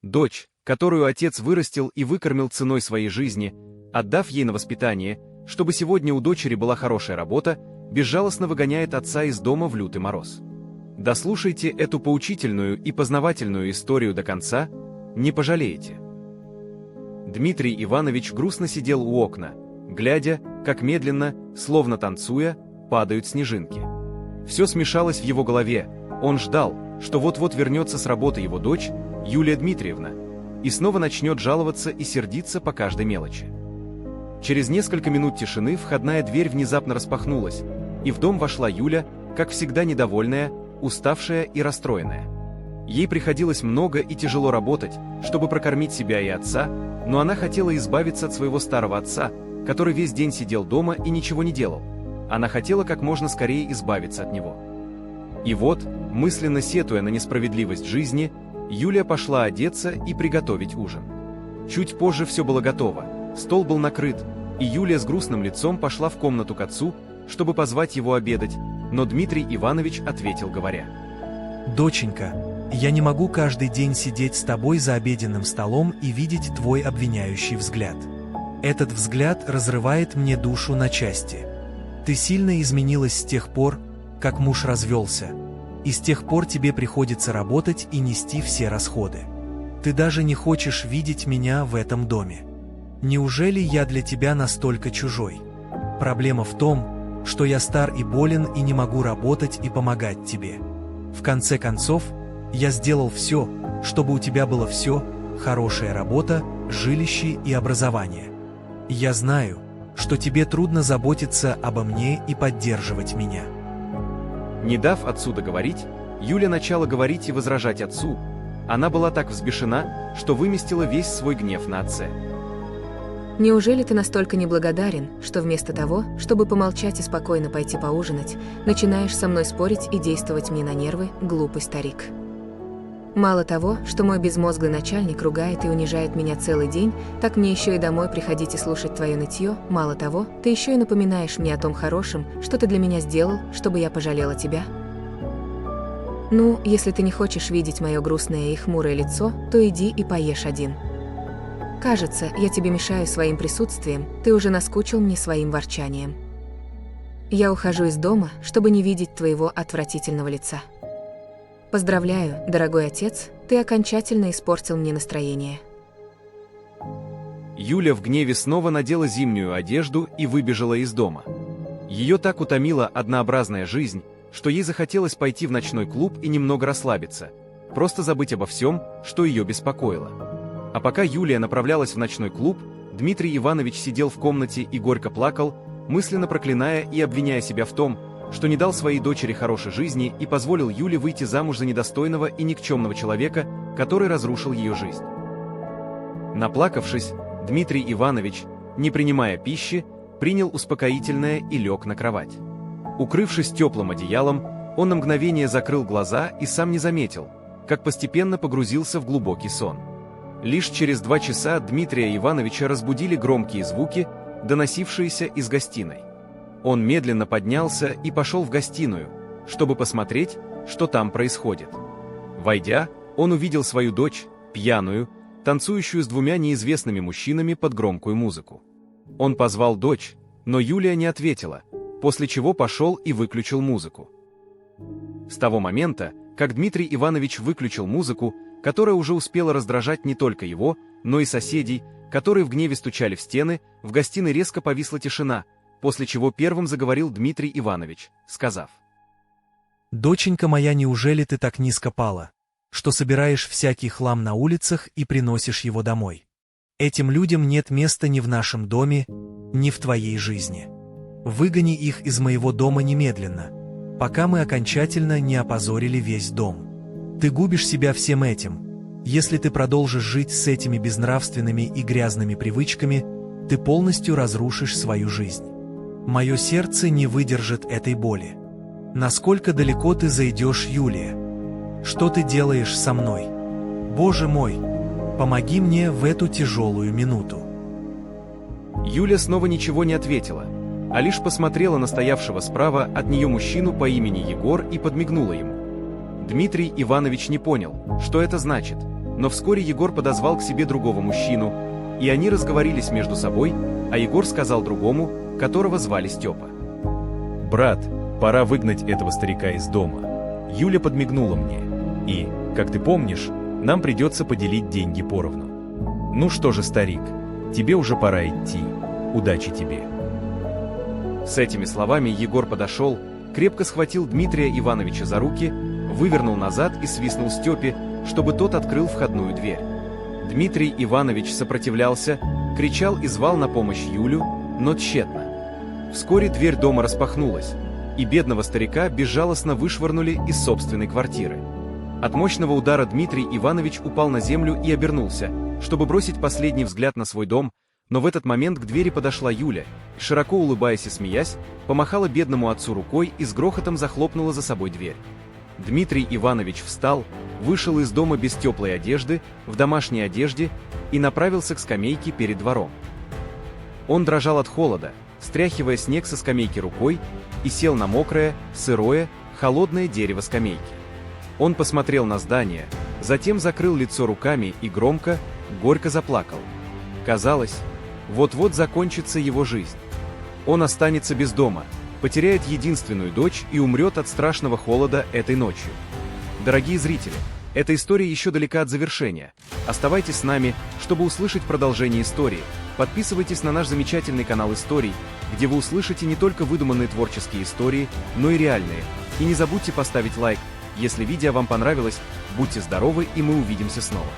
Дочь, которую отец вырастил и выкормил ценой своей жизни, отдав ей на воспитание, чтобы сегодня у дочери была хорошая работа, безжалостно выгоняет отца из дома в лютый мороз. Дослушайте эту поучительную и познавательную историю до конца, не пожалеете. Дмитрий Иванович грустно сидел у окна, глядя, как медленно, словно танцуя, падают снежинки. Все смешалось в его голове, он ждал, что вот-вот вернется с работы его дочь, Юлия Дмитриевна, и снова начнет жаловаться и сердиться по каждой мелочи. Через несколько минут тишины входная дверь внезапно распахнулась, и в дом вошла Юля, как всегда недовольная, уставшая и расстроенная. Ей приходилось много и тяжело работать, чтобы прокормить себя и отца, но она хотела избавиться от своего старого отца, который весь день сидел дома и ничего не делал. Она хотела как можно скорее избавиться от него. И вот, мысленно сетуя на несправедливость жизни, Юлия пошла одеться и приготовить ужин. Чуть позже все было готово, стол был накрыт, и Юлия с грустным лицом пошла в комнату к отцу, чтобы позвать его обедать, но Дмитрий Иванович ответил, говоря: «Доченька, я не могу каждый день сидеть с тобой за обеденным столом и видеть твой обвиняющий взгляд. Этот взгляд разрывает мне душу на части. Ты сильно изменилась с тех пор, как муж развелся, и с тех пор тебе приходится работать и нести все расходы. Ты даже не хочешь видеть меня в этом доме. Неужели я для тебя настолько чужой? Проблема в том, что я стар и болен и не могу работать и помогать тебе. В конце концов, я сделал все, чтобы у тебя было все: хорошая работа, жилище и образование. Я знаю, что тебе трудно заботиться обо мне и поддерживать меня». Не дав отцу договорить, Юля начала говорить и возражать отцу. Она была так взбешена, что выместила весь свой гнев на отце. «Неужели ты настолько неблагодарен, что вместо того, чтобы помолчать и спокойно пойти поужинать, начинаешь со мной спорить и действовать мне на нервы, глупый старик? Мало того, что мой безмозглый начальник ругает и унижает меня целый день, так мне еще и домой приходить и слушать твое нытье. Мало того, ты еще и напоминаешь мне о том хорошем, что ты для меня сделал, чтобы я пожалела тебя. Ну, если ты не хочешь видеть мое грустное и хмурое лицо, то иди и поешь один. Кажется, я тебе мешаю своим присутствием, ты уже наскучил мне своим ворчанием. Я ухожу из дома, чтобы не видеть твоего отвратительного лица. Поздравляю, дорогой отец, ты окончательно испортил мне настроение». Юля в гневе снова надела зимнюю одежду и выбежала из дома. Ее так утомила однообразная жизнь, что ей захотелось пойти в ночной клуб и немного расслабиться, просто забыть обо всем, что ее беспокоило. А пока Юлия направлялась в ночной клуб, Дмитрий Иванович сидел в комнате и горько плакал, мысленно проклиная и обвиняя себя в том, что не дал своей дочери хорошей жизни и позволил Юле выйти замуж за недостойного и никчемного человека, который разрушил ее жизнь. Наплакавшись, Дмитрий Иванович, не принимая пищи, принял успокоительное и лег на кровать. Укрывшись теплым одеялом, он на мгновение закрыл глаза и сам не заметил, как постепенно погрузился в глубокий сон. Лишь через 2 часа Дмитрия Ивановича разбудили громкие звуки, доносившиеся из гостиной. Он медленно поднялся и пошел в гостиную, чтобы посмотреть, что там происходит. Войдя, он увидел свою дочь, пьяную, танцующую с 2 неизвестными мужчинами под громкую музыку. Он позвал дочь, но Юлия не ответила, после чего пошел и выключил музыку. С того момента, как Дмитрий Иванович выключил музыку, которая уже успела раздражать не только его, но и соседей, которые в гневе стучали в стены, в гостиной резко повисла тишина, после чего первым заговорил Дмитрий Иванович, сказав: «Доченька моя, неужели ты так низко пала, что собираешь всякий хлам на улицах и приносишь его домой? Этим людям нет места ни в нашем доме, ни в твоей жизни. Выгони их из моего дома немедленно, пока мы окончательно не опозорили весь дом. Ты губишь себя всем этим. Если ты продолжишь жить с этими безнравственными и грязными привычками, ты полностью разрушишь свою жизнь. Мое сердце не выдержит этой боли. Насколько далеко ты зайдешь, Юлия? Что ты делаешь со мной? Боже мой, помоги мне в эту тяжелую минуту». Юля снова ничего не ответила, а лишь посмотрела на стоявшего справа от нее мужчину по имени Егор и подмигнула ему. Дмитрий Иванович не понял, что это значит, Но вскоре Егор подозвал к себе другого мужчину, и они разговорились между собой, а Егор сказал другому, которого звали Степа. «Брат, пора выгнать этого старика из дома». Юля подмигнула мне. «И, как ты помнишь, нам придется поделить деньги поровну. Ну что же, старик, тебе уже пора идти. Удачи тебе». С этими словами Егор подошел, крепко схватил Дмитрия Ивановича за руки, вывернул назад и свистнул Степе, чтобы тот открыл входную дверь. Дмитрий Иванович сопротивлялся, кричал и звал на помощь Юлю, но тщетно. Вскоре дверь дома распахнулась, и бедного старика безжалостно вышвырнули из собственной квартиры. От мощного удара Дмитрий Иванович упал на землю и обернулся, чтобы бросить последний взгляд на свой дом, но в этот момент к двери подошла Юля, широко улыбаясь и смеясь, помахала бедному отцу рукой и с грохотом захлопнула за собой дверь. Дмитрий Иванович встал, вышел из дома без теплой одежды, в домашней одежде и направился к скамейке перед двором. Он дрожал от холода, стряхивая снег со скамейки рукой, и сел на мокрое, сырое, холодное дерево скамейки. Он посмотрел на здание, затем закрыл лицо руками и громко, горько заплакал. Казалось, вот-вот закончится его жизнь. Он останется без дома, потеряет единственную дочь и умрет от страшного холода этой ночью. Дорогие зрители, эта история еще далека от завершения. Оставайтесь с нами, чтобы услышать продолжение истории. Подписывайтесь на наш замечательный канал историй, где вы услышите не только выдуманные творческие истории, но и реальные. И не забудьте поставить лайк, если видео вам понравилось. Будьте здоровы, и мы увидимся снова.